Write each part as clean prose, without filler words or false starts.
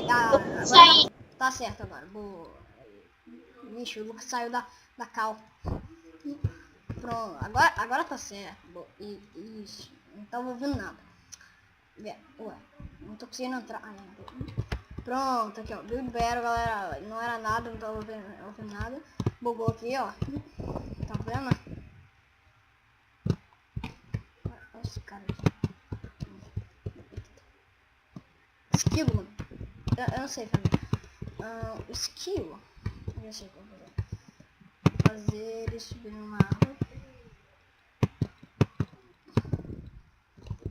Agora tá certo agora. Boa. Vixe, o Lucas saiu da cal. Pronto, agora tá certo. Boa. Isso. Não tava ouvindo nada. Ué, não tô conseguindo entrar. Pronto, aqui ó. Build Battle, galera. Não era nada, não tava ouvindo nada. Bugou aqui, ó. Tá vendo? Olha esse cara aqui. Esquilo, mano. Eu não sei fazer. Esquilo. Eu já sei como fazer. Fazer ele subir numa árvore.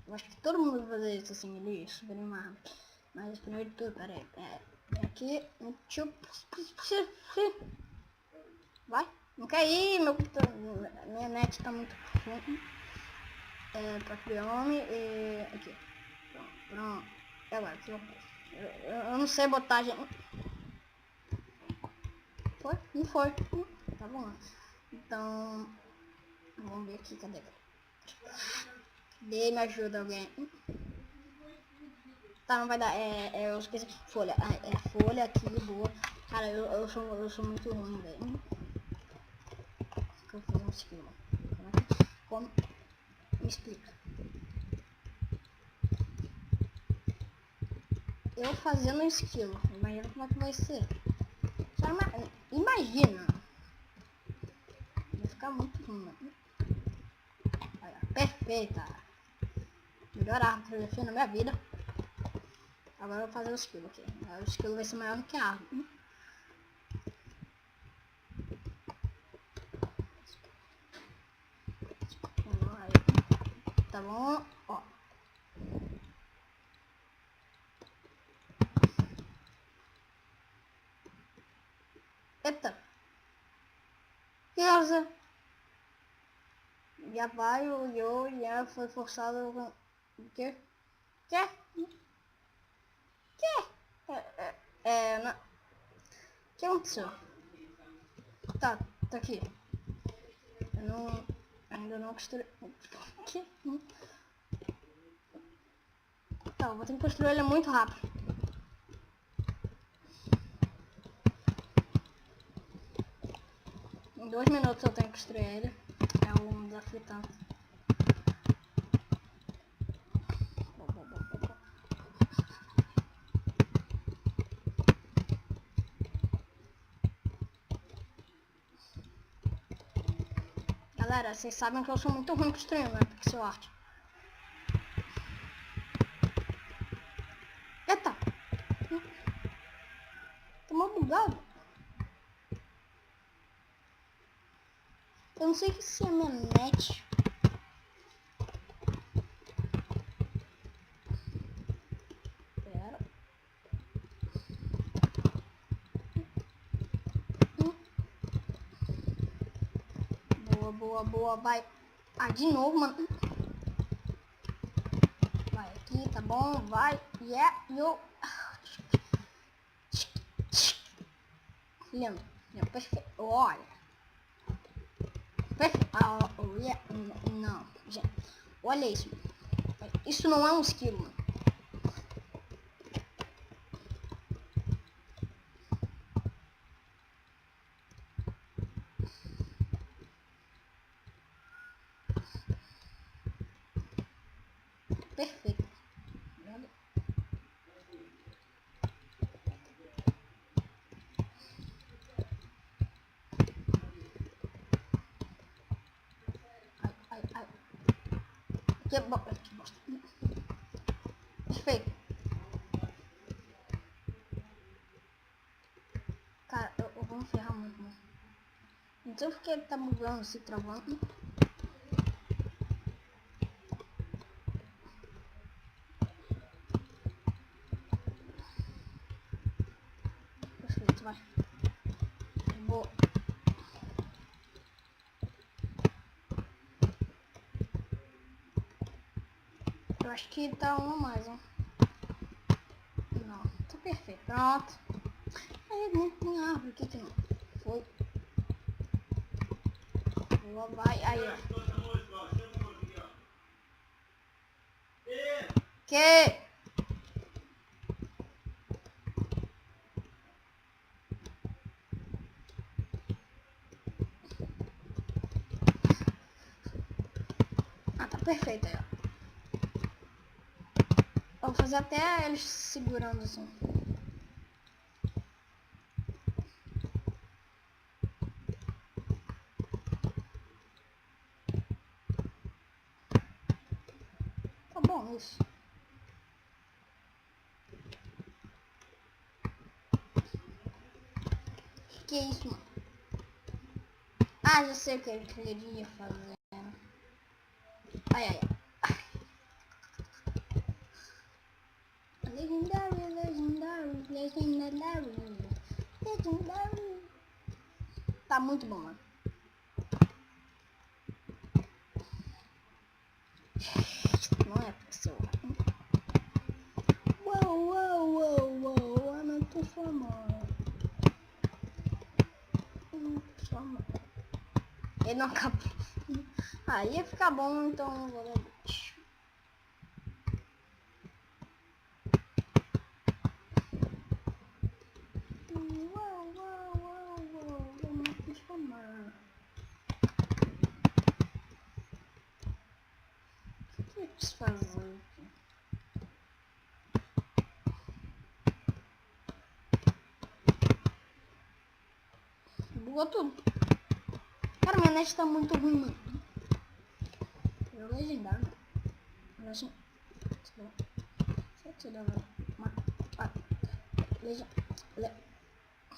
Eu acho que todo mundo vai fazer isso assim, ele subir numa árvore. Mas primeiro de tudo, pera aí. Aqui. Vai. Não quer ir, meu computador. Minha net tá muito ruim. Pra criar homem e. Aqui. Pronto. E agora, o que eu faço? Eu não sei botar, gente. Foi? Não foi. Tá bom. Então. Vamos ver aqui, cadê? Me ajuda alguém. Tá, não vai dar. Eu esqueci. Folha. Folha aqui, boa. Cara, eu sou muito ruim, velho. Que eu vou fazer um skill. Como? Me explica. Eu fazendo um skill. Imagina como é que vai ser. Só imagina. Vai ficar muito ruim. Olha, perfeita. Melhor arma que eu já fiz na minha vida. Agora eu vou fazer o skill aqui. O skill vai ser maior do que a arma. Tá bom? Ó. Eita. Que coisa? Já vai, o já foi forçado. O quê? Quê? Não. O que aconteceu? Tá aqui. Eu ainda não construí. Que? Tá, eu vou ter que construir ele muito rápido. Em 2 minutos eu tenho que construir ele. É um desafio tanto. Galera, vocês sabem que eu sou muito ruim construindo, né? Pixel art. Eita! Tô mal bugado. Eu não sei se é minha net. Pera. Boa, vai. De novo, mano. Vai aqui, tá bom, vai. Lindo, perfeito. Olha. Perfeito. Não, gente. Olha isso. Isso não é um skill, mano. Perfeito. Que bosta. Perfeito. Cara, eu vou me ferrar muito, mano. Não sei porque ele tá bugando, se travando. Perfeito, vai. Boa. Eu acho que tá um a mais, hein? Não, tá perfeito. Pronto. Aí, não tem árvore, que não? Foi. Boa, vai. Aí, ó. Que? perfeito aí, ó. Vou fazer até eles segurando assim. Tá bom isso. Que é isso, mano? Ah, já sei o que ele queria fazer. Ai, ai, ai. Legendary, legendary, legendary, legendary. Tá muito bom, mano. Não é possível. Uou, uou, uou, uou, eu não tô formando. Ele não acabou. Ah, ia ficar bom, então eu vou ler. Uou, uou, uou, uou, eu não tô formando. O que eu quis fazer? Bugou tudo. Cara, minha net tá muito ruim, mano. É legendário. Olha assim.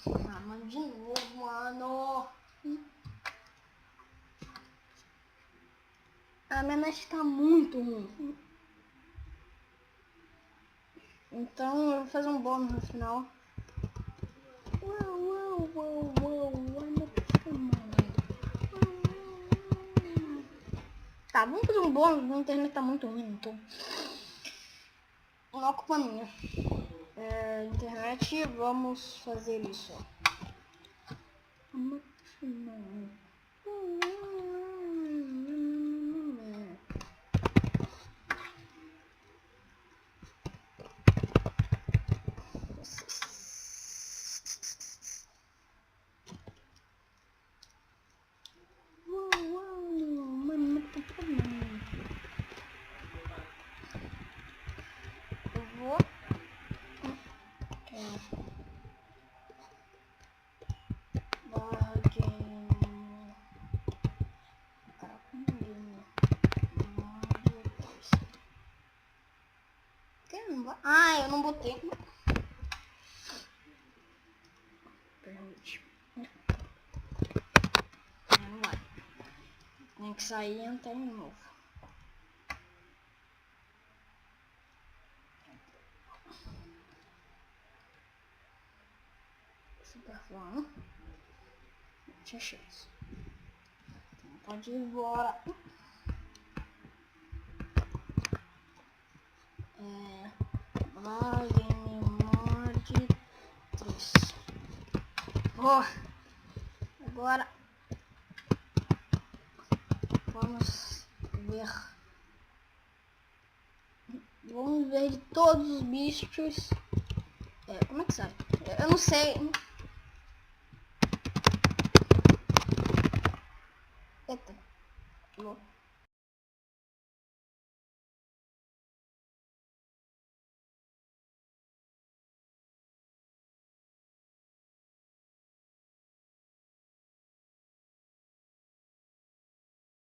Ah, mano, de novo, mano. A minha net tá muito ruim. Então eu vou fazer um bônus no final. Uou, uou, uou, uou, olha que mano. Tá, vamos fazer um bônus, a internet tá muito ruim, então. Não é culpa minha. Internet, vamos fazer isso. Ah, eu não botei. Permite. Não vai. Tem que sair e entrar de novo. Superflano. Não tinha chance. Então, pode ir embora. Mod 3. Agora vamos ver. Vamos ver de todos os bichos. Como é que sai? Eu não sei. Eita.